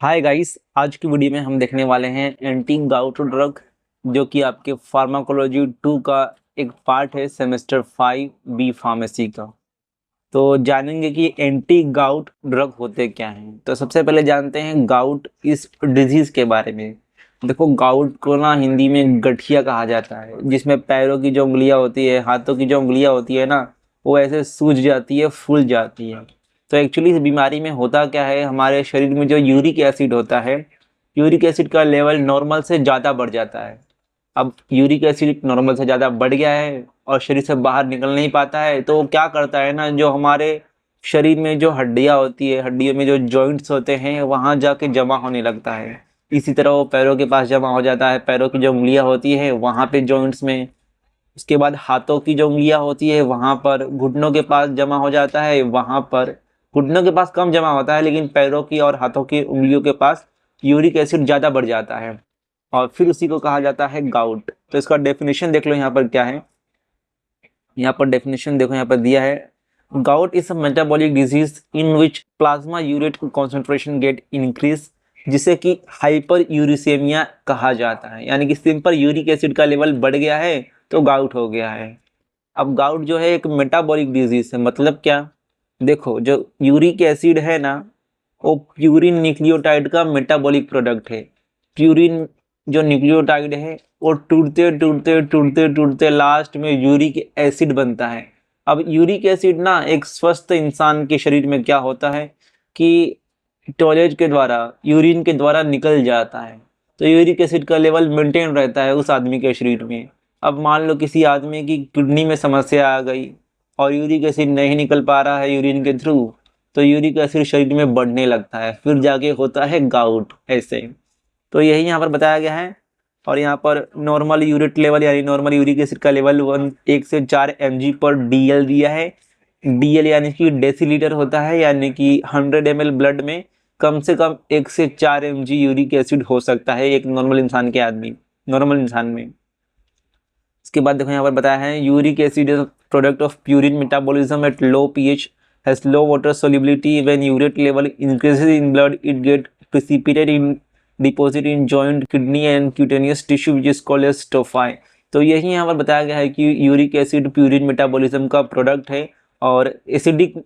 Hi guys, आज की video में हम देखने वाले हैं एंटी गाउट ड्रग, जो कि आपके फार्माकोलॉजी 2 का एक पार्ट है सेमेस्टर 5 बी फार्मेसी का। तो जानेंगे कि एंटी गाउट ड्रग होते क्या हैं। तो सबसे पहले जानते हैं गाउट इस डिजीज के बारे में। देखो, गाउट को ना हिंदी में गठिया कहा जाता है, जिसमें पैरों की जो उंगलियां होती है, हाथों की जो उंगलियां होती है ना, वो ऐसे सूज जाती है, फूल जाती है। तो एक्चुअली इस बीमारी में होता क्या है, हमारे शरीर में जो यूरिक एसिड होता है, यूरिक एसिड का लेवल नॉर्मल से ज़्यादा बढ़ जाता है। अब यूरिक एसिड नॉर्मल से ज़्यादा बढ़ गया है और शरीर से बाहर निकल नहीं पाता है, तो वो क्या करता है ना, जो हमारे शरीर में जो हड्डियाँ होती है, हड्डियों में जो जॉइंट्स होते हैं, वहाँ जाके जमा होने लगता है। इसी तरह वो पैरों के पास जमा हो जाता है, पैरों की जो उंगलियाँ होती है वहाँ पे जॉइंट्स में। उसके बाद हाथों की जो उंगलियाँ होती है वहाँ पर, घुटनों के पास जमा हो जाता है वहाँ पर। घुटनों के पास कम जमा होता है, लेकिन पैरों की और हाथों की उंगलियों के पास यूरिक एसिड ज़्यादा बढ़ जाता है, और फिर उसी को कहा जाता है गाउट। तो इसका डेफिनेशन देख लो यहाँ पर क्या है। यहाँ पर डेफिनेशन देखो, यहाँ पर दिया है, gout is a metabolic disease in which plasma urate concentration gate increase, जिसे कि हाइपर यूरिसेमिया कहा जाता है। यानी कि सिंपल यूरिक एसिड का लेवल बढ़ गया है तो गाउट हो गया है। अब गाउट जो है एक मेटाबॉलिक डिजीज है, मतलब क्या? देखो, जो यूरिक एसिड है ना, वो प्यूरिन न्यूक्लियोटाइड का मेटाबॉलिक प्रोडक्ट है। प्यूरिन जो न्यूक्लियोटाइड है, वो टूटते टूटते टूटते टूटते लास्ट में यूरिक एसिड बनता है। अब यूरिक एसिड ना एक स्वस्थ इंसान के शरीर में क्या होता है कि टॉयलेट के द्वारा, यूरिन के द्वारा निकल जाता है। तो यूरिक एसिड का लेवल मेंटेन रहता है उस आदमी के शरीर में। अब मान लो किसी आदमी की किडनी में समस्या आ गई और यूरिक एसिड नहीं निकल पा रहा है यूरिन के थ्रू, तो यूरिक एसिड शरीर में बढ़ने लगता है, फिर जाके होता है गाउट ऐसे। तो यही यहाँ पर बताया गया है। और यहाँ पर नॉर्मल यूरिक लेवल यानी नॉर्मल यूरिक एसिड का लेवल 1 से 4 mg पर DL दिया है। DL यानी कि डेसीलीटर होता है, यानी कि 100 ml ब्लड में कम से कम 1 से 4 mg यूरिक एसिड हो सकता है एक नॉर्मल इंसान के आदमी, नॉर्मल इंसान में। इसके बाद देखो यहाँ पर बताया है, uric acid is product of purine metabolism at low pH, has low water solubility. When urate level increases in blood, it get precipitate in deposit in joint, kidney and cutaneous tissue which is called as tophi। तो यही यहाँ पर बताया गया है कि uric acid purine metabolism का product है, और एसिडिक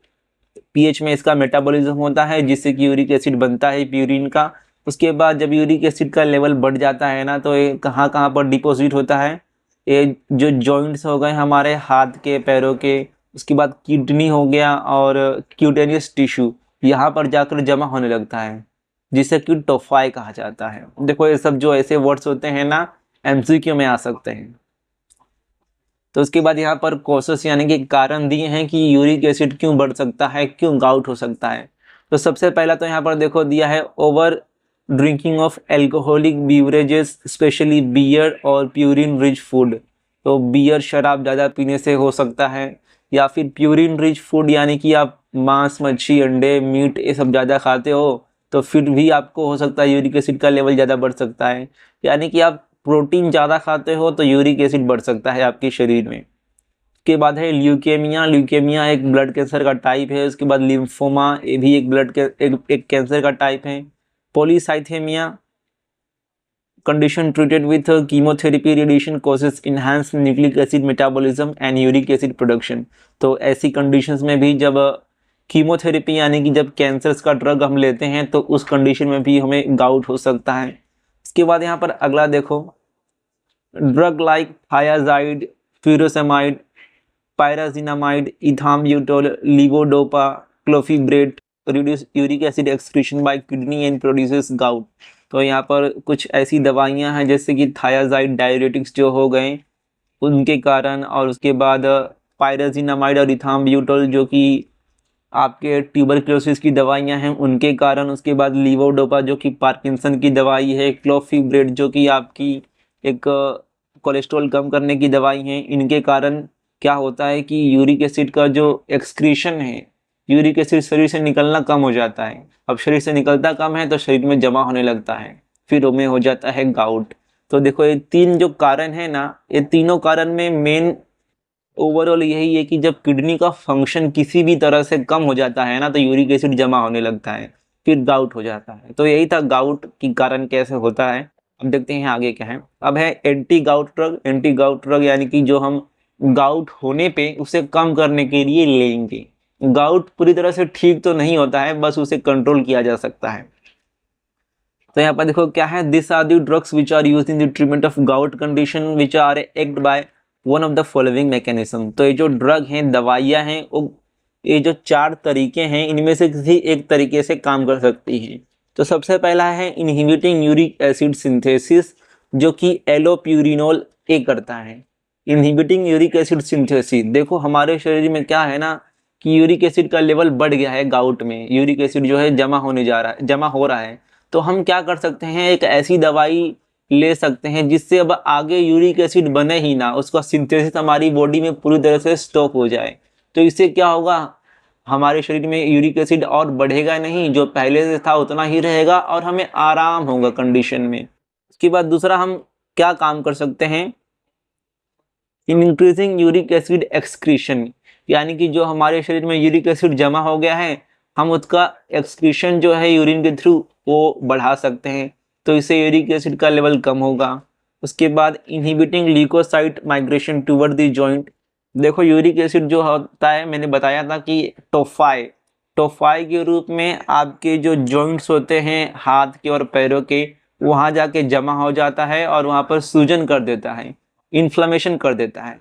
पीएच में इसका मेटाबॉलिज्म होता है, जिससे कि यूरिक एसिड बनता है प्यूरिन का। उसके बाद जब यूरिक एसिड का लेवल बढ़ जाता है ना, तो ये कहाँ कहाँ पर डिपॉजिट होता है, ये जो जॉइंट्स हो गए हमारे हाथ के, पैरों के, उसके बाद किडनी हो गया और क्यूटेनियस टिश्यू, यहाँ पर जाकर जमा होने लगता है, जिसे कि टोफाई कहा जाता है। देखो, ये सब जो ऐसे वर्ड्स होते हैं ना, एमसीक्यू में आ सकते हैं। तो उसके बाद यहाँ पर कॉसेस यानी कि कारण दिए हैं कि यूरिक एसिड क्यों बढ़ सकता है, क्यों गाउट हो सकता है। तो सबसे पहला तो यहाँ पर देखो दिया है, over drinking of alcoholic beverages specially beer और प्यूरिन रिच फूड। तो बियर शराब ज़्यादा पीने से हो सकता है, या फिर प्यूरिन रिच फूड यानी कि आप मांस, मच्छी, अंडे, मीट ये सब ज़्यादा खाते हो, तो फिर भी आपको हो सकता है यूरिक एसिड का लेवल ज़्यादा बढ़ सकता है। यानी कि आप प्रोटीन ज़्यादा खाते हो तो यूरिक एसिड बढ़ सकता है आपके शरीर में। उसके बाद है ल्यूकेमिया। ल्यूकेमिया एक ब्लड कैंसर का टाइप है। उसके बाद लिम्फोमा, ये भी एक ब्लड के एक कैंसर का टाइप है। Polycythaemia condition treated with chemotherapy radiation causes enhance nucleic acid metabolism and uric acid production. तो ऐसी कंडीशंस में भी जब कीमोथेरेपी यानी कि जब कैंसर्स का ड्रग हम लेते हैं, तो उस कंडीशन में भी हमें गाउट हो सकता है। इसके बाद यहाँ पर अगला देखो, drug like thiazide, furosemide, pyrazinamide, ethambutol, levodopa, clofibrate reduce uric acid excretion by kidney and produces gout. तो यहाँ पर कुछ ऐसी दवाइयाँ हैं जैसे कि थायाजाइड डायरेटिक्स जो हो गए उनके कारण, और उसके बाद पायराजिनामाइड और इथाम्ब्यूटोल जो कि आपके ट्यूबरक्लोसिस की दवाइयाँ हैं उनके कारण। उसके बाद लीवोडोपा जो कि पार्किंसन की दवाई है, क्लोफिब्रेट जो कि आपकी एक कोलेस्ट्रॉल कम करने की दवाई है। इनके कारण क्या होता है कि यूरिक एसिड का जो एक्सक्रीशन है, यूरिक एसिड शरीर से निकलना कम हो जाता है। अब शरीर से निकलता कम है तो शरीर में जमा होने लगता है, फिर में हो जाता है गाउट। तो देखो, ये तीन जो कारण है ना, ये तीनों कारण में मेन ओवरऑल यही है कि जब किडनी का फंक्शन किसी भी तरह से कम हो जाता है ना, तो यूरिक एसिड जमा होने लगता है, फिर गाउट हो जाता है। तो यही था गाउट की कारण कैसे होता है। अब देखते हैं आगे क्या है। अब है anti gout drug. Anti gout drug यानी कि जो हम गाउट होने पे उसे कम करने के लिए लेंगे। गाउट पूरी तरह से ठीक तो नहीं होता है, बस उसे कंट्रोल किया जा सकता है। तो यहाँ पर देखो क्या है, this are the drugs which are used in the treatment of gout condition which are act by one of the following mechanism. तो ये जो ड्रग हैं, दवाइयाँ हैं, वो ये जो 4 तरीके हैं, इनमें से किसी एक तरीके से काम कर सकती हैं। तो सबसे पहला है इनहिबिटिंग यूरिक एसिड सिंथेसिस, जो कि एलोप्यूरिनोल ए करता है। इनहिबिटिंग यूरिक एसिड सिंथेसिस, देखो हमारे शरीर में क्या है ना कि यूरिक एसिड का लेवल बढ़ गया है, गाउट में यूरिक एसिड जो है जमा हो रहा है। तो हम क्या कर सकते हैं, एक ऐसी दवाई ले सकते हैं जिससे अब आगे यूरिक एसिड बने ही ना, उसका सिंथेसिस हमारी बॉडी में पूरी तरह से स्टॉप हो जाए। तो इससे क्या होगा, हमारे शरीर में यूरिक एसिड और बढ़ेगा नहीं, जो पहले से था उतना ही रहेगा और हमें आराम होगा कंडीशन में। उसके बाद दूसरा हम क्या काम कर सकते हैं, in increasing uric acid excretion, यानी कि जो हमारे शरीर में यूरिक एसिड जमा हो गया है, हम उसका एक्सक्रीशन जो है यूरिन के थ्रू वो बढ़ा सकते हैं। तो इससे यूरिक एसिड का लेवल कम होगा। उसके बाद inhibiting leukocyte migration toward the joint. देखो यूरिक एसिड जो होता है, मैंने बताया था कि टोफाई के रूप में आपके जो जॉइंट्स होते हैं हाथ के और पैरों के, वहाँ जाके जमा हो जाता है और वहाँ पर सूजन कर देता है, इन्फ्लेमेशन कर देता है।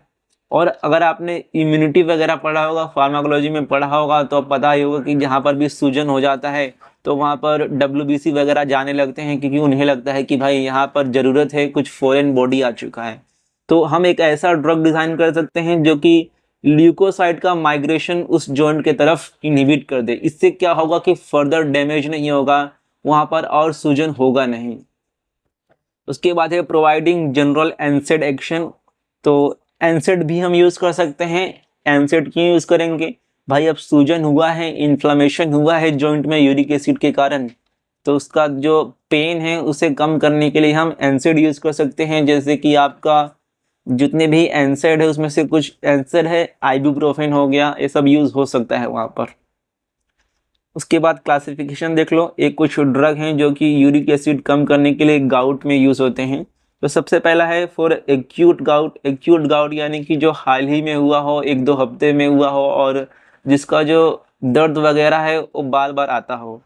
और अगर आपने इम्यूनिटी वगैरह पढ़ा होगा, फार्माकोलॉजी में पढ़ा होगा, तो पता ही होगा कि जहाँ पर भी सूजन हो जाता है तो वहाँ पर WBC वगैरह जाने लगते हैं, क्योंकि उन्हें लगता है कि भाई यहाँ पर ज़रूरत है, कुछ फॉरेन बॉडी आ चुका है। तो हम एक ऐसा ड्रग डिज़ाइन कर सकते हैं जो कि ल्यूकोसाइट का माइग्रेशन उस जॉइंट के तरफ इनहिबिट कर दे। इससे क्या होगा कि फर्दर डैमेज नहीं होगा, वहाँ पर और सूजन होगा नहीं। उसके बाद है प्रोवाइडिंग जनरल एनसेड एक्शन। तो एनसेड भी हम यूज़ कर सकते हैं। एनसेड क्यों यूज़ करेंगे भाई, अब सूजन हुआ है, इन्फ्लेमेशन हुआ है जॉइंट में यूरिक एसिड के कारण, तो उसका जो पेन है उसे कम करने के लिए हम एनसेड यूज़ कर सकते हैं। जैसे कि आपका जितने भी एनसेड है उसमें से कुछ एनसेड है, आइबुप्रोफेन हो गया, ये सब यूज़ हो सकता है वहाँ पर। उसके बाद क्लासिफिकेशन देख लो, एक कुछ ड्रग हैं जो कि यूरिक एसिड कम करने के लिए गाउट में यूज़ होते हैं। तो सबसे पहला है for acute gout. Acute gout यानी कि जो हाल ही में हुआ हो, 1-2 हफ्ते में हुआ हो, और जिसका जो दर्द वगैरह है वो बार बार आता हो,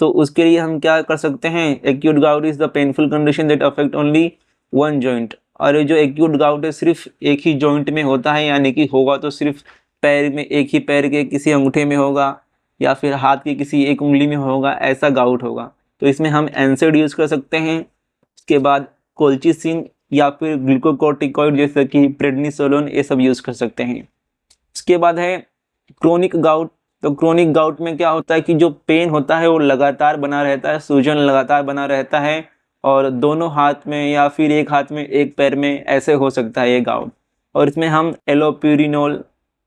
तो उसके लिए हम क्या कर सकते हैं, acute gout is the painful condition that affect only one joint. और ये जो एक्यूट गाउट है सिर्फ एक ही जॉइंट में होता है, यानी कि होगा तो सिर्फ पैर में, एक ही पैर के किसी अंगूठे में होगा या फिर हाथ की किसी एक उंगली में होगा, ऐसा गाउट होगा। तो इसमें हम एनसेड यूज़ कर सकते हैं। उसके बाद कोल्चिसिन या फिर ग्लूकोकॉर्टिकॉइड जैसे कि प्रेडनिसोलोन, ये सब यूज़ कर सकते हैं। उसके बाद है क्रोनिक गाउट। तो क्रोनिक गाउट में क्या होता है कि जो पेन होता है वो लगातार बना रहता है, सूजन लगातार बना रहता है, और दोनों हाथ में या फिर एक हाथ में एक पैर में ऐसे हो सकता है ये गाउट। और इसमें हम एलोप्यूरिनोल,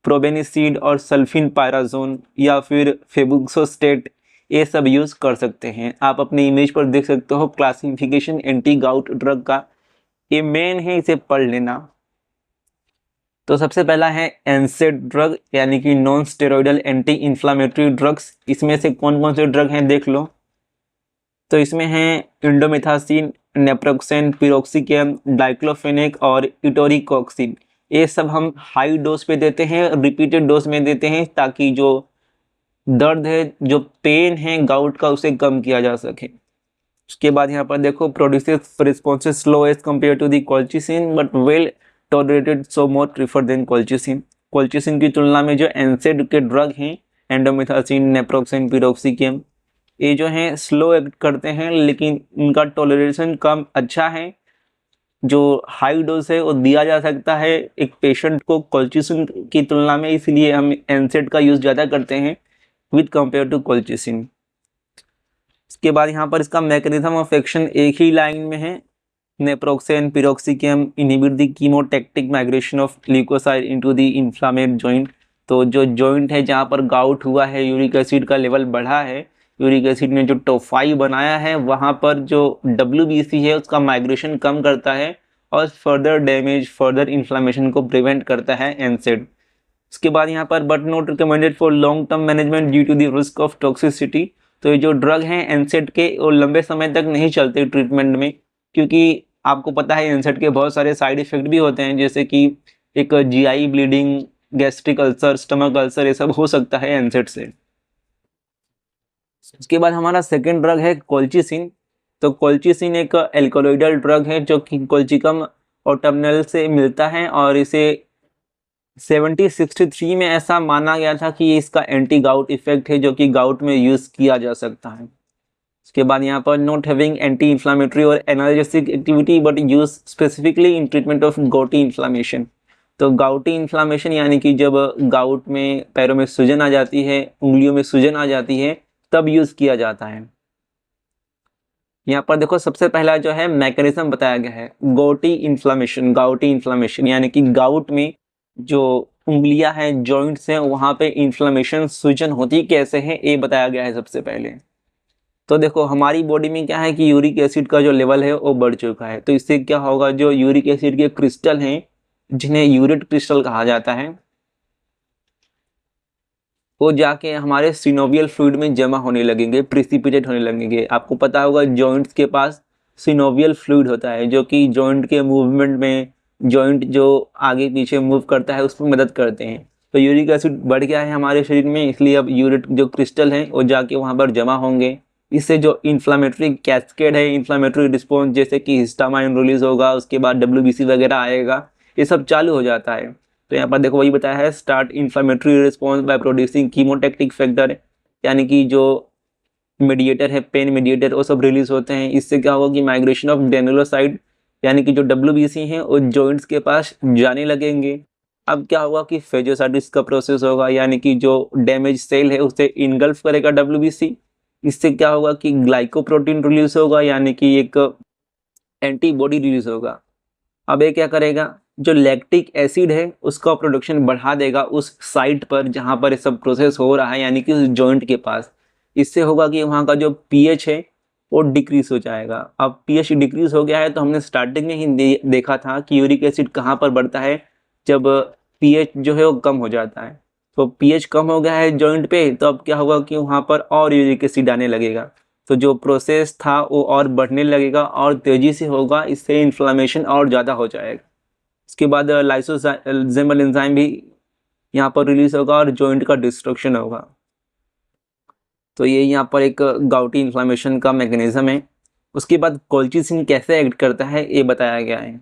प्रोबेनिसिड और सल्फिनपायराजोन या फिर फेबुक्सोस्टेट ये सब यूज़ कर सकते हैं। आप अपनी इमेज पर देख सकते हो क्लासिफिकेशन एंटी गाउट ड्रग का, ये मेन है, इसे पढ़ लेना। तो सबसे पहला है एनसेड ड्रग, यानी कि non steroidal anti inflammatory drugs. इसमें से कौन कौन से ड्रग हैं देख लो। तो इसमें हैं इंडोमेथासिन, नेप्रोक्सेन, पिरोक्सिकैम, डाइक्लोफेनेक और इटोरिकॉक्सिन। ये सब हम हाई डोज पे देते हैं, रिपीटेड डोज में देते हैं, ताकि जो दर्द है, जो पेन है गाउट का, उसे कम किया जा सके। उसके बाद यहाँ पर देखो produces responses slow as compare to the colchicine but well tolerated, so more prefer than colchicine. Colchicine की तुलना में जो एनसेड के ड्रग हैं, एंडोमेथासिन, नेप्रोक्सेन, पिरोक्सिकैम, ये जो हैं स्लो एक्ट करते हैं, लेकिन इनका टॉलरेशन कम अच्छा है। जो हाई डोज है वो दिया जा सकता है एक पेशेंट को कोल्चिसिन की तुलना में, इसलिए हम एनसेड का यूज़ ज़्यादा करते हैं विद कंपेयर टू कोल्चिसिन। इसके बाद यहाँ पर इसका मैकेनिज्म ऑफ एक्शन एक ही लाइन में है। Naproxen, piroxicam inhibit the chemotactic migration of leucocyte into the inflamed joint. तो जो जॉइंट है जहाँ पर गाउट हुआ है, यूरिक एसिड का लेवल बढ़ा है, यूरिक एसिड ने जो टोफाई बनाया है, वहाँ पर जो WBC है उसका माइग्रेशन कम करता है और फर्दर डैमेज, फर्दर इन्फ्लामेशन को प्रिवेंट करता है एनसेड। इसके बाद यहाँ पर but not recommended for long term management due to the risk of toxicity. तो ये जो ड्रग हैं एनसेड के, वो लंबे समय तक नहीं चलते ट्रीटमेंट में, क्योंकि आपको पता है एनसेड के बहुत सारे साइड इफेक्ट भी होते हैं, जैसे कि एक GI bleeding, gastric ulcer, stomach ulcer, ये सब हो सकता है एनसेड से। उसके बाद हमारा सेकेंड ड्रग है कोल्चिसिन। तो कोल्चिसिन एक एल्कोलॉइडल ड्रग है जो कि कोल्चिकम ऑटमनल से मिलता है, और इसे 1763 में ऐसा माना गया था कि इसका एंटी गाउट इफेक्ट है, जो कि गाउट में यूज किया जा सकता है। उसके बाद यहाँ पर नॉट हैविंग एंटी इन्फ्लामेटरी और analgesic activity but use specifically in treatment of gouty inflammation. तो गाउटी इन्फ्लामेशन यानी कि जब गाउट में पैरों में सूजन आ जाती है, उंगलियों में सूजन आ जाती है, तब यूज किया जाता है। यहाँ पर देखो सबसे पहला जो है मैकेनिज्म बताया गया है, गाउटी इन्फ्लामेशन यानी कि गाउट में जो उंगलियां हैं, जॉइंट्स हैं, वहां पे इन्फ्लामेशन, सूजन होती कैसे है, ये बताया गया है सबसे पहले। तो देखो हमारी बॉडी में क्या है कि यूरिक एसिड का जो लेवल है वो बढ़ चुका है, तो इससे क्या होगा, जो यूरिक एसिड के क्रिस्टल हैं, जिन्हें यूरेट क्रिस्टल कहा जाता है, वो जाके हमारे सिनोवियल फ्लूइड में जमा होने लगेंगे, प्रिसिपिटेट होने लगेंगे। आपको पता होगा जॉइंट्स के पास सिनोवियल फ्लूइड होता है, जो कि जॉइंट के मूवमेंट में, जॉइंट जो आगे पीछे मूव करता है उसमें मदद करते हैं। तो यूरिक एसिड बढ़ गया है हमारे शरीर में, इसलिए अब यूरेट जो क्रिस्टल हैं वो जाके वहाँ पर जमा होंगे। इससे जो इन्फ्लामेटरी कैस्केड है, इन्फ्लामेटरी रिस्पॉन्स, जैसे कि हिस्टामाइन रिलीज होगा, उसके बाद WBC वगैरह आएगा, ये सब चालू हो जाता है। तो यहाँ पर देखो वही बताया है, start inflammatory response by producing chemotactic factor, यानी कि जो मीडिएटर है, पेन मीडिएटर, वो सब रिलीज होते हैं। इससे क्या होगा कि माइग्रेशन ऑफ ग्रेनुलोसाइड, यानी कि जो WBC हैं वो जॉइंट्स के पास जाने लगेंगे। अब क्या होगा कि फेजोसाइटिस का प्रोसेस होगा, यानी कि जो डैमेज सेल है उसे इनगल्फ करेगा WBC। इससे क्या होगा कि ग्लाइकोप्रोटीन रिलीज होगा, यानी कि एक एंटीबॉडी रिलीज होगा। अब ये क्या करेगा, जो लैक्टिक एसिड है उसका प्रोडक्शन बढ़ा देगा उस साइट पर जहाँ पर ये सब प्रोसेस हो रहा है, यानी कि उस जॉइंट के पास। इससे होगा कि वहाँ का जो pH है वो डिक्रीज हो जाएगा। अब pH डिक्रीज हो गया है, तो हमने स्टार्टिंग में ही देखा था कि यूरिक एसिड कहाँ पर बढ़ता है, जब pH जो है वो कम हो जाता है। तो pH कम हो गया है जॉइंट पे, तो अब क्या होगा कि वहाँ पर और यूरिक एसिड आने लगेगा, तो जो प्रोसेस था वो और बढ़ने लगेगा और तेज़ी से होगा, इससे इन्फ्लामेशन और ज़्यादा हो जाएगा। इसके बाद लाइसोजाइमल एंजाइम भी यहाँ पर रिलीज होगा और जॉइंट का डिस्ट्रक्शन होगा। तो ये यहाँ पर एक गाउटी इन्फ्लामेशन का मैकेनिज्म है। उसके बाद कोल्चिसिन कैसे एक्ट करता है ये बताया गया है।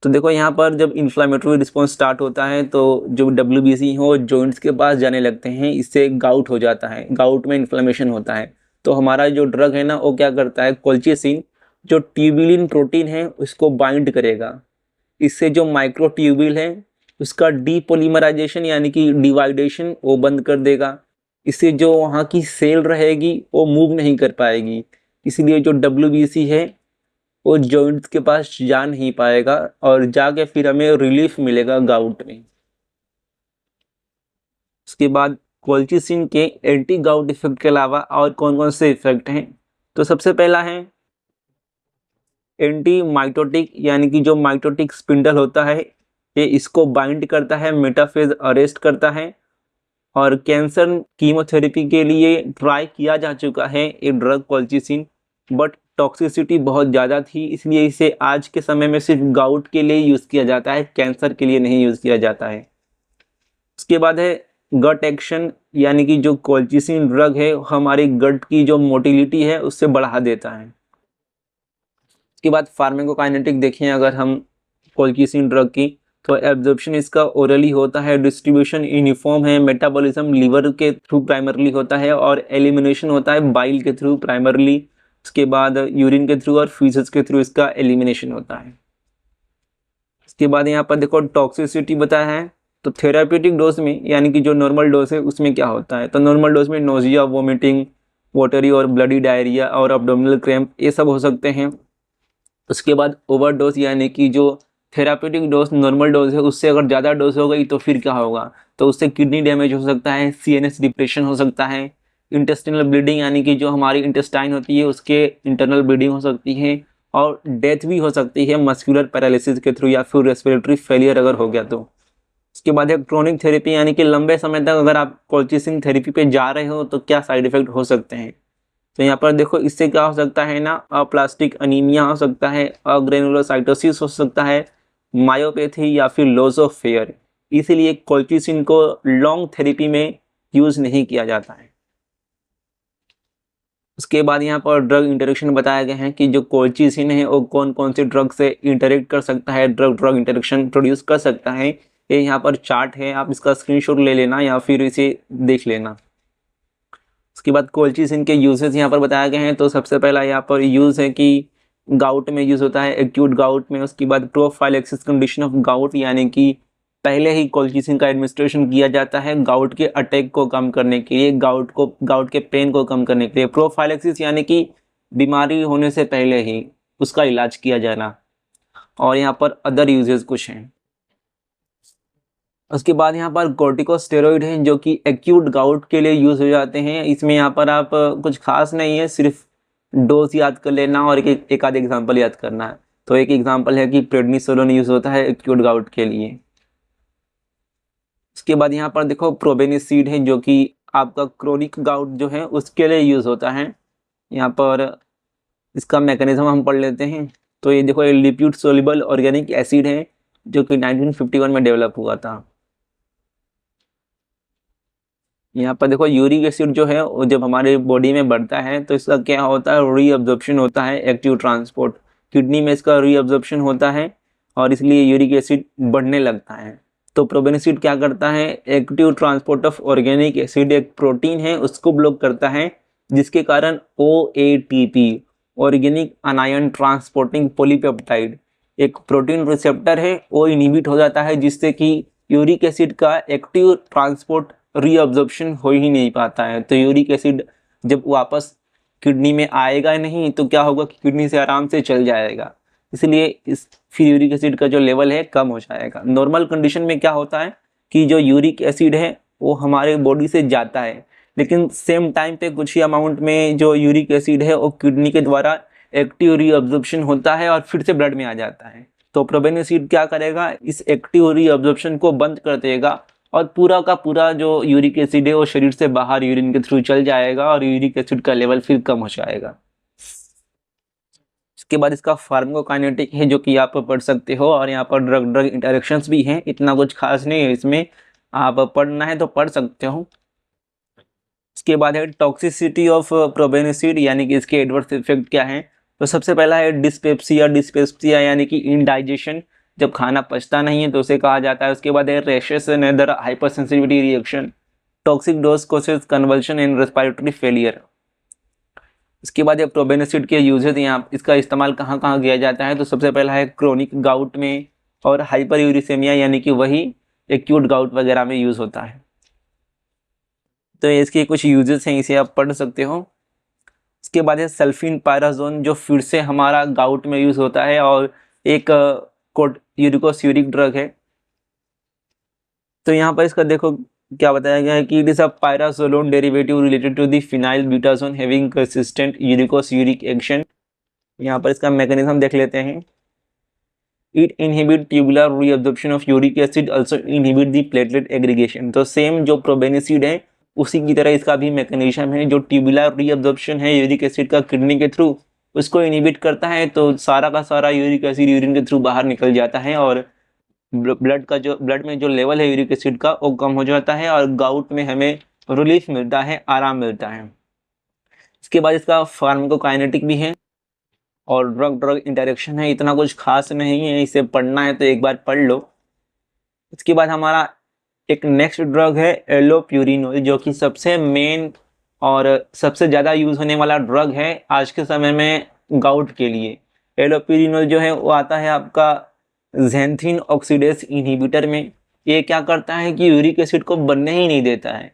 तो देखो यहाँ पर जब इन्फ्लामेटरी रिस्पॉन्स स्टार्ट होता है, तो जो WBC हो जॉइंट्स के पास जाने लगते हैं, इससे गाउट हो जाता है, गाउट में इन्फ्लामेशन होता है। तो हमारा जो ड्रग है ना, वो क्या करता है, कोल्चिसिन जो ट्यूबुलिन प्रोटीन है उसको बाइंड करेगा। इससे जो माइक्रोट्यूब्यूल है उसका डीपोलीमराइजेशन यानी कि डिवाइडेशन वो बंद कर देगा। इससे जो वहाँ की सेल रहेगी वो मूव नहीं कर पाएगी, इसलिए जो WBC है वो जॉइंट्स के पास जा नहीं पाएगा और जाके फिर हमें रिलीफ मिलेगा गाउट में। उसके बाद कोल्चिसिन के एंटी गाउट इफेक्ट के अलावा और कौन कौन से इफेक्ट हैं, तो सबसे पहला है एंटी माइटोटिक, यानी कि जो माइटोटिक स्पिंडल होता है ये इसको बाइंड करता है, मेटाफेज अरेस्ट करता है। और कैंसर कीमोथेरेपी के लिए ट्राई किया जा चुका है ये ड्रग कोल्चिसिन, बट टॉक्सिसिटी बहुत ज़्यादा थी, इसलिए इसे आज के समय में सिर्फ गाउट के लिए यूज़ किया जाता है, कैंसर के लिए नहीं यूज़ किया जाता है। उसके बाद है गट एक्शन, यानी कि जो कोल्चिसिन ड्रग है हमारी गट की जो मोटिलिटी है उससे बढ़ा देता है। उसके बाद फार्माकोकाइनेटिक देखें अगर हम कोल्चिसिन ड्रग की, तो एब्जॉर्प्शन इसका ओरली होता है, डिस्ट्रीब्यूशन यूनिफॉर्म है, मेटाबॉलिज्म लीवर के थ्रू प्राइमरली होता है और एलिमिनेशन होता है बाइल के थ्रू प्राइमरली। उसके बाद यूरिन के थ्रू और फीसेस के थ्रू इसका एलिमिनेशन होता है। इसके बाद यहाँ पर देखो टॉक्सिसिटी बताया है, तो थेराप्यूटिक डोज में यानी कि जो नॉर्मल डोज है उसमें क्या होता है, तो नॉर्मल डोज में नोजिया, वोमिटिंग, वाटरी और ब्लडी डायरिया और अब्डोमिनल क्रैम्प ये सब हो सकते हैं। उसके बाद ओवरडोज, यानी कि जो थेराप्यूटिक डोज नॉर्मल डोज है उससे अगर ज़्यादा डोज हो गई तो फिर क्या होगा, तो उससे किडनी डैमेज हो सकता है, CNS डिप्रेशन हो सकता है, इंटेस्टिनल ब्लीडिंग यानी कि जो हमारी इंटेस्टाइन होती है उसके इंटरनल ब्लीडिंग हो सकती है, और डेथ भी हो सकती है मस्कुलर पैरालिसिस के थ्रू या फिर रेस्पिरेटरी फेलियर अगर हो गया तो। उसके बाद है क्रोनिक थेरेपी, यानी कि लंबे समय तक अगर आप कोल्चिसिन थेरेपी पे जा रहे हो तो क्या साइड इफेक्ट हो सकते हैं। तो यहाँ पर देखो इससे क्या हो सकता है ना, अप्लास्टिक अनीमिया हो सकता है, अग्रेनुलोसाइटोसिस हो सकता है, मायोपैथी या फिर लॉस ऑफ फेयर। इसीलिए कोल्चिसिन को लॉन्ग थेरेपी में यूज नहीं किया जाता है। उसके बाद यहाँ पर ड्रग इंटरेक्शन बताया गया है कि जो कोल्चिसिन है वो कौन कौन से ड्रग से इंटरेक्ट कर सकता है, ड्रग ड्रग इंटरेक्शन प्रोड्यूस कर सकता है। ये यहाँ पर चार्ट है, आप इसका स्क्रीनशॉट ले लेना या फिर इसे देख लेना। उसके बाद कोल्चिसिन के यूजेस यहाँ पर बताए गए हैं। तो सबसे पहला यहाँ पर यूज़ है कि गाउट में यूज़ होता है, एक्यूट गाउट में। उसके बाद प्रोफाइलैक्सिस कंडीशन ऑफ गाउट, यानी कि पहले ही कोल्चिसिन का एडमिनिस्ट्रेशन किया जाता है गाउट के अटैक को कम करने के लिए, गाउट के पेन को कम करने के लिए। प्रोफाइलैक्सिस यानी कि बीमारी होने से पहले ही उसका इलाज किया जाना। और यहाँ पर अदर यूजेस कुछ हैं। उसके बाद यहाँ पर कॉर्टिकोस्टेरॉइड हैं जो कि एक्यूट गाउट के लिए यूज़ हो जाते हैं। इसमें यहाँ पर आप कुछ खास नहीं है, सिर्फ डोज याद कर लेना और एक आध एग्जाम्पल याद करना है। तो एक एग्जाम्पल है कि प्रेडनिसोलोन यूज़ होता है एक्यूट गाउट के लिए। उसके बाद यहाँ पर देखो प्रोबेनिसिड है जो कि आपका क्रोनिक गाउट जो है उसके लिए यूज़ होता है। यहाँ पर इसका मैकेनिज्म हम पढ़ लेते हैं। तो ये देखो, ये लिपिड सोल्यूबल ऑर्गेनिक एसिड है जो कि 1951 में डेवलप हुआ था। यहाँ पर देखो यूरिक एसिड जो है वो जब हमारे बॉडी में बढ़ता है तो इसका क्या होता है, रीअब्जॉर्प्शन होता है, एक्टिव ट्रांसपोर्ट। किडनी में इसका रीअब्जॉर्प्शन होता है और इसलिए यूरिक एसिड बढ़ने लगता है। तो प्रोबेनिसिड क्या करता है, active transport of organic acid, एक प्रोटीन है उसको ब्लॉक करता है, जिसके कारण OATP, ऑर्गेनिक अनायन ट्रांसपोर्टिंग पॉलीपेप्टाइड, एक प्रोटीन रिसेप्टर है, वो इनहिबिट हो जाता है, जिससे कि यूरिक एसिड का एक्टिव ट्रांसपोर्ट रीअब्जॉर्प्शन हो ही नहीं पाता है। तो यूरिक एसिड जब वापस किडनी में आएगा नहीं तो क्या होगा कि किडनी से आराम से चल जाएगा, इसलिए फिर यूरिक एसिड का जो लेवल है कम हो जाएगा। नॉर्मल कंडीशन में क्या होता है कि जो यूरिक एसिड है वो हमारे बॉडी से जाता है, लेकिन सेम टाइम पे कुछ ही अमाउंट में जो यूरिक एसिड है वो किडनी के द्वारा एक्टिव रीअब्जॉर्प्शन होता है और फिर से ब्लड में आ जाता है। तो प्रोबेनिसिड क्या करेगा, इस एक्टिव रीअब्जॉर्प्शन को बंद कर देगा और पूरा का पूरा जो यूरिक एसिड है वो शरीर से बाहर यूरिन के थ्रू चल जाएगा और यूरिक एसिड का लेवल फिर कम हो जाएगा। इसके बाद इसका फार्माकोकाइनेटिक है जो कि आप पढ़ सकते हो, और यहाँ पर ड्रग ड्रग इंटरेक्शंस भी हैं, इतना कुछ खास नहीं है इसमें, आप पढ़ना है तो पढ़ सकते हो। इसके बाद है टॉक्सिसिटी ऑफ प्रोबेनिसिड, यानी कि इसके एडवर्स इफेक्ट क्या हैं। तो सबसे पहला है डिस्पेप्सिया, डिस्पेप्सिया यानी कि इनडाइजेशन, जब खाना पचता नहीं है तो उसे कहा जाता है। उसके बाद है rashes and other hyper sensitivity reaction, toxic dose causes conversion and respiratory failure. इसके बाद ये प्रोबेनिसिड के यूजेस, यहाँ इसका इस्तेमाल कहाँ कहाँ किया जाता है। तो सबसे पहला है क्रोनिक गाउट में और हाइपर यूरिसेमिया, यानी कि वही एक्यूट गाउट वगैरह में यूज़ होता है। तो इसके कुछ यूजेस हैं, इसे आप पढ़ सकते हो। इसके बाद है सल्फिनपायराजोन, जो फिर से हमारा गाउट में यूज़ होता है और एक यूरिकोस्यूरिक ड्रग है। तो यहाँ पर इसका देखो क्या बताया गया है कि it is a pyrazolone derivative related to the phenylbutazone having consistent uricosuric action. यहाँ पर इसका मैकेनिज्म देख लेते हैं। It inhibit tubular reabsorption of uric acid, also inhibit the platelet aggregation. तो सेम जो प्रोबेनिसिड है उसी की तरह इसका भी मैकेनिज्म है, जो ट्यूबुलर रीअब्जॉर्प्शन है यूरिक एसिड का किडनी के थ्रू, उसको इनहिबिट करता है, तो सारा का सारा यूरिक एसिड यूरिन के थ्रू बाहर निकल जाता है और ब्लड में जो लेवल है यूरिक एसिड का वो कम हो जाता है और गाउट में हमें रिलीफ मिलता है, आराम मिलता है। इसके बाद इसका फार्माकोकाइनेटिक भी है और ड्रग ड्रग इंटरेक्शन है, इतना कुछ खास नहीं है, इसे पढ़ना है तो एक बार पढ़ लो। इसके बाद हमारा एक नेक्स्ट ड्रग है एलोप्यूरिनोल, जो कि सबसे मेन और सबसे ज़्यादा यूज़ होने वाला ड्रग है आज के समय में गाउट के लिए। एलोप्यूरिनोल जो है वो आता है आपका ज़ैंथीन ऑक्सीडेज इनहिबिटर में। ये क्या करता है कि यूरिक एसिड को बनने ही नहीं देता है,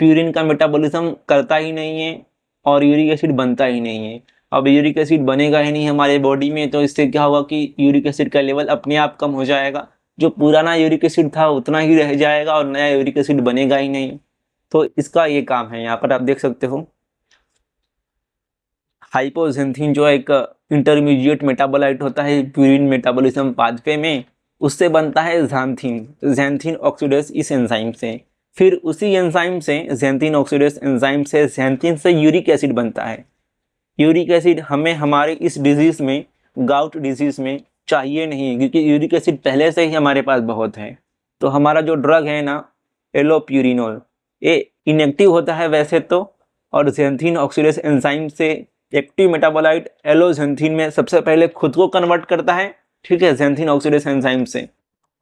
प्यूरिन का मेटाबॉलिज्म करता ही नहीं है और यूरिक एसिड बनता ही नहीं है। अब यूरिक एसिड बनेगा ही नहीं हमारे बॉडी में तो इससे क्या होगा कि यूरिक एसिड का लेवल अपने आप कम हो जाएगा, जो पुराना यूरिक एसिड था उतना ही रह जाएगा और नया यूरिक एसिड बनेगा ही नहीं। तो इसका ये काम है, यहाँ पर आप देख सकते हो। हाइपोजेंथीन जो एक इंटरमीडिएट मेटाबोलाइट होता है प्यूरिन मेटाबॉलिज्म पाथवे में, उससे बनता है ज़ैंथीन, ज़ैंथीन ऑक्सीडेज इस एंजाइम से। फिर उसी एंजाइम से, ज़ैंथीन ऑक्सीडेज एंजाइम से, ज़ैंथीन से यूरिक एसिड बनता है। यूरिक एसिड हमें हमारे इस डिजीज़ में, गाउट डिजीज़ में चाहिए नहीं, क्योंकि यूरिक एसिड पहले से ही हमारे पास बहुत है। तो हमारा जो ड्रग है ना एलोप्यूरिनोल, ये इनएक्टिव होता है वैसे तो, और ज़ैंथीन ऑक्सीडेज एंजाइम से एक्टिव मेटाबोलाइट एलोज़ैंथीन में सबसे पहले खुद को कन्वर्ट करता है, ठीक है, ज़ैंथीन ऑक्सीडेज एंजाइम से।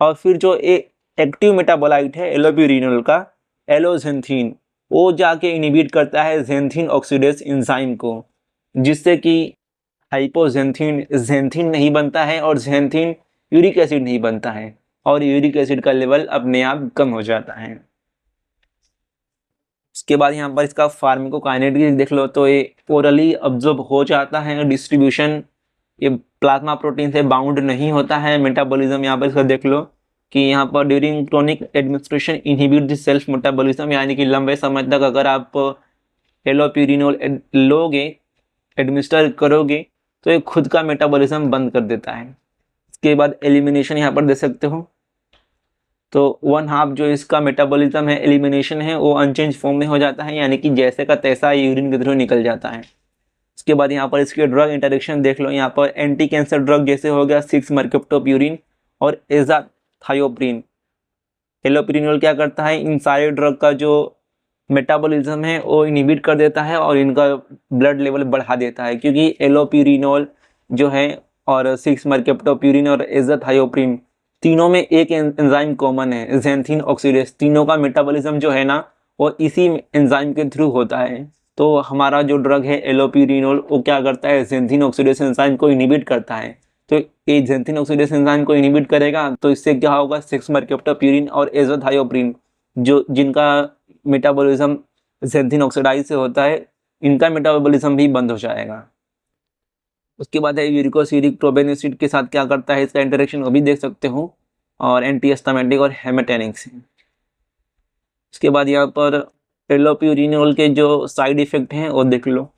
और फिर जो एक्टिव मेटाबोलाइट है एलोप्यूरिनोल का, एलोज़ैंथीन, वो जाके इनहिबिट करता है ज़ैंथीन ऑक्सीडेज एंजाइम को, जिससे कि हाइपोज़ैंथीन ज़ैंथीन नहीं बनता है और ज़ैंथीन यूरिक एसिड नहीं बनता है, और यूरिक एसिड का लेवल अपने आप कम हो जाता है। उसके बाद यहाँ पर इसका फार्माकोकाइनेटिक्स देख लो, तो ये ओरली अब्जॉर्ब हो जाता है, डिस्ट्रीब्यूशन ये प्लाज्मा प्रोटीन से बाउंड नहीं होता है। मेटाबॉलिज्म यहाँ पर इसका देख लो कि यहाँ पर during chronic administration inhibit the self metabolism, यानी कि लंबे समय तक अगर आप एलोप्यूरिनोल लोगे, एडमिनिस्टर करोगे, तो ये खुद का मेटाबॉलिज्म बंद कर देता है। इसके बाद एलिमिनेशन यहाँ पर दे सकते हो, तो 1/2 जो इसका मेटाबॉलिज्म है, एलिमिनेशन है, वो अनचेंज फॉर्म में हो जाता है, यानी कि जैसे का तैसा यूरिन के थ्रू निकल जाता है। उसके बाद यहाँ पर इसके ड्रग इंटरेक्शन देख लो, यहाँ पर एंटी कैंसर ड्रग जैसे हो गया 6-mercaptopurine और एज़ाथायोप्रिन। एलोप्यूरिनोल क्या करता है, इन सारे ड्रग का जो मेटाबॉलिज्म है वो इनहिबिट कर देता है और इनका ब्लड लेवल बढ़ा देता है, क्योंकि एलोप्यूरिनोल जो है और 6-mercaptopurine और एज़ाथायोप्रिन तीनों में एक एंजाइम कॉमन है, ज़ैंथीन ऑक्सीडेज। तीनों का मेटाबॉलिज्म जो है ना वो इसी एंजाइम के थ्रू होता है। तो हमारा जो ड्रग है एलोप्यूरिनोल, वो क्या करता है, ज़ैंथीन ऑक्सीडेज एंजाइम को इनहिबिट करता है। तो ये ज़ैंथीन ऑक्सीडेज एंजाइम को इनहिबिट करेगा, तो इससे क्या होगा, 6-mercaptopurine और एज़ाथायोप्रिन जो जिनका मेटाबॉलिज्म ज़ैंथीन ऑक्सीडाइज से होता है, इनका मेटाबॉलिज्म भी बंद हो जाएगा। उसके बाद है यूरिकोसिरिक प्रोबेनोसिड के साथ क्या करता है, इसका इंटरेक्शन वो भी देख सकते हो, और एंटीहिस्टामिनिक और हेमेटेनिक से। उसके बाद यहाँ पर एलोप्यूरिनोल के जो साइड इफेक्ट हैं वो देख लो,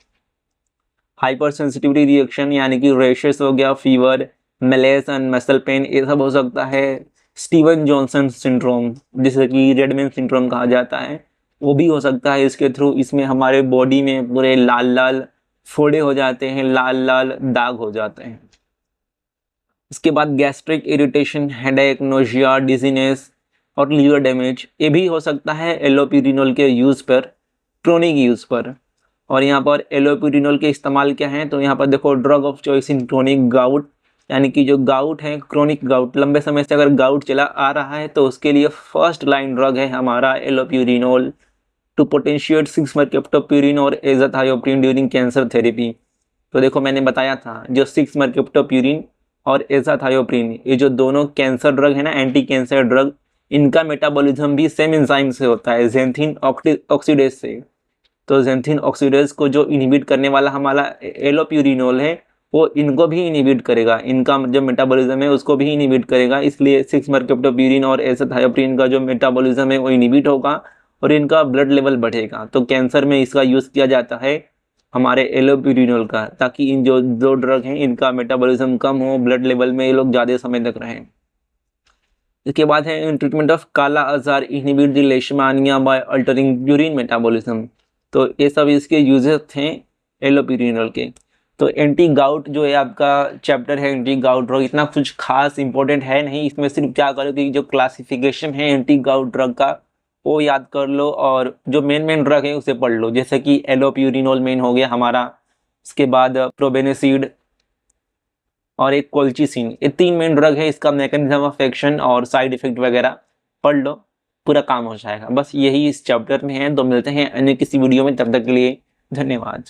हाइपर सेंसिटिविटी रिएक्शन, यानी कि रैशेस हो गया, fever, Malus and muscle pain, ये सब हो सकता है। स्टीवन जॉनसन सिंड्रोम, जिसे कि रेडमैन सिंड्रोम कहा जाता है, वो भी हो सकता है इसके थ्रू। इसमें हमारे बॉडी में पूरे लाल लाल फोड़े हो जाते हैं, लाल लाल दाग हो जाते हैं। इसके बाद gastric irritation, headache, nausea, dizziness और लीवर डैमेज, ये भी हो सकता है एलोप्यूरिनोल के यूज़ पर, क्रोनिक यूज़ पर। और यहाँ पर एलोप्यूरिनोल के इस्तेमाल क्या हैं, तो यहाँ पर देखो, drug of choice in chronic gout, यानी कि जो गाउट है, क्रोनिक गाउट, लंबे समय से अगर गाउट चला आ रहा है तो उसके लिए फर्स्ट लाइन ड्रग है हमारा एलोप्यूरिनोल टू पोटेंशिएट 6-mercaptopurine और एज़ाथायोप्रिन ड्यूरिंग कैंसर थेरेपी। तो देखो मैंने बताया था, जो 6-mercaptopurine और एज़ाथायोप्रिन, ये जो दोनों कैंसर ड्रग है ना, एंटी कैंसर ड्रग, इनका मेटाबॉलिज्म भी सेम एंजाइम से होता है, ज़ैंथीन ऑक्सीडेज से। तो ज़ैंथीन ऑक्सीडेज को जो इनहिबिट करने वाला हमारा एलोप्यूरिनोल है, वो इनको भी इनहिबिट करेगा, इनका जो मेटाबॉलिज्म है उसको भी इनहिबिट करेगा। इसलिए 6-mercaptopurine और एज़ाथायोप्रिन का जो मेटाबॉलिज्म है वो इनहिबिट होगा और इनका ब्लड लेवल बढ़ेगा। तो कैंसर में इसका यूज़ किया जाता है हमारे एलोप्यूरिनोल का, ताकि इन जो दो ड्रग हैं इनका मेटाबॉलिज्म कम हो, ब्लड लेवल में ये लोग ज़्यादा समय तक रहें। इसके बाद है treatment of kala azar, inhibit the leishmania by altering urine metabolism. तो ये सब इसके यूजेस थे एलोप्यूरिनोल के। तो एंटी गाउट जो है आपका चैप्टर है, एंटी गाउट ड्रग, इतना कुछ खास इंपॉर्टेंट है नहीं। इसमें सिर्फ क्या करो कि जो क्लासिफिकेशन है एंटी गाउट ड्रग का वो याद कर लो, और जो मेन ड्रग है उसे पढ़ लो, जैसे कि एलोप्यूरिनोल मेन हो गया हमारा, इसके बाद प्रोबेनेसिड और एक कोल्चिसिन, ये 3 मेन ड्रग है। इसका मैकेनिज्म ऑफ एक्शन और साइड इफेक्ट वगैरह पढ़ लो, पूरा काम हो जाएगा। बस यही इस चैप्टर में है। तो मिलते हैं अन्य किसी वीडियो में, तब तक के लिए धन्यवाद।